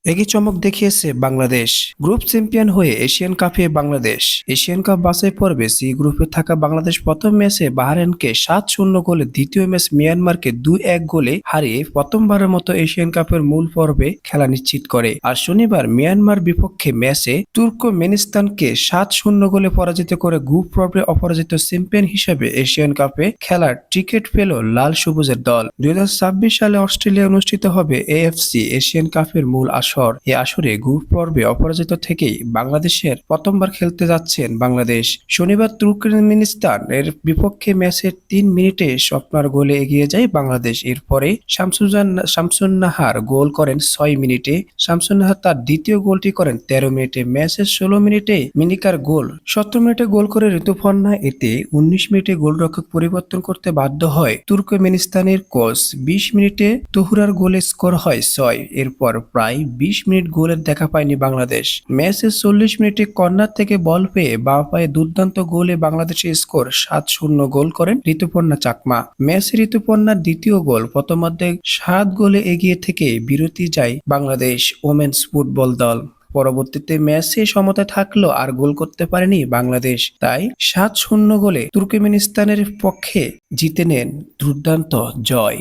একই চমক দেখিয়েছে বাংলাদেশ। গ্রুপ চ্যাম্পিয়ন হয়ে এশিয়ান কাপে বাংলাদেশ। এশিয়ান কাপ বাছাই পর্বে সি গ্রুপে থাকা বাংলাদেশ প্রথম ম্যাচে বাহরাইনকে ৭-০ গোলে, দ্বিতীয় ম্যাচ মিয়ানমারকে ২-১ গোলে হারিয়ে প্রথমবারের মতো এশিয়ান কাপের মূল পর্বে খেলা নিশ্চিত করে। আর শনিবার মিয়ানমার বিপক্ষে ম্যাচে তুর্কমেনিস্তানকে ৭-০ গোলে পরাজিত করে গ্রুপ পর্বে অপরাজিত চ্যাম্পিয়ন হিসেবে এশিয়ান কাপে খেলার টিকিট পেল লাল সবুজের দল। ২০২৬ সালে অস্ট্রেলিয়ায় অনুষ্ঠিত হবে এএফসি এশিয়ান কাপের মূল আসর। এই আসরে গ্রুপ পর্বে অপরাজিত থেকেই বাংলাদেশের প্রথমবার খেলতে যাচ্ছেন বাংলাদেশ। শনিবার তুর্কমেনিস্তান এর বিপক্ষে ম্যাচের ৩ মিনিটে স্বপ্নার গোলে এগিয়ে যায় বাংলাদেশ। এরপরে শামসুন্নাহার গোল করেন ৬ মিনিটে। শামসুন্নাহার তার দ্বিতীয় গোলটি করেন ১৩ মিনিটে। ম্যাচের ১৬ মিনিটে মিনিকার গোল, ১৭ মিনিটে গোল করে ঋতুপর্ণা। এতে ১৯ মিনিটে গোলরক্ষক পরিবর্তন করতে বাধ্য হয় তুর্কমেনিস্তানের কোচ। ২০ মিনিটে তহুরার গোলে স্কোর হয় ৬। এরপর প্রায় ২০ মিনিট গোলের দেখা পায়নি বাংলাদেশ। ম্যাচের ৪০ মিনিটে কর্নার থেকে বল পেয়ে বাঁ পায়ে দুর্দান্ত গোলে বাংলাদেশের স্কোর ৭-০ গোল করেন ঋতুপর্ণা চাকমা। ম্যাচে ঋতুপর্ণার দ্বিতীয় গোল। প্রথমার্ধে ৭ গোলে এগিয়ে থেকে বিরতি যায় বাংলাদেশ ওমেন্স ফুটবল দল। পরবর্তীতে ম্যাচে সমতায় থাকলেও আর গোল করতে পারেনি বাংলাদেশ। তাই ৭-০ গোলে তুর্কমেনিস্তানের পক্ষে জিতে নেন দুর্দান্ত জয়।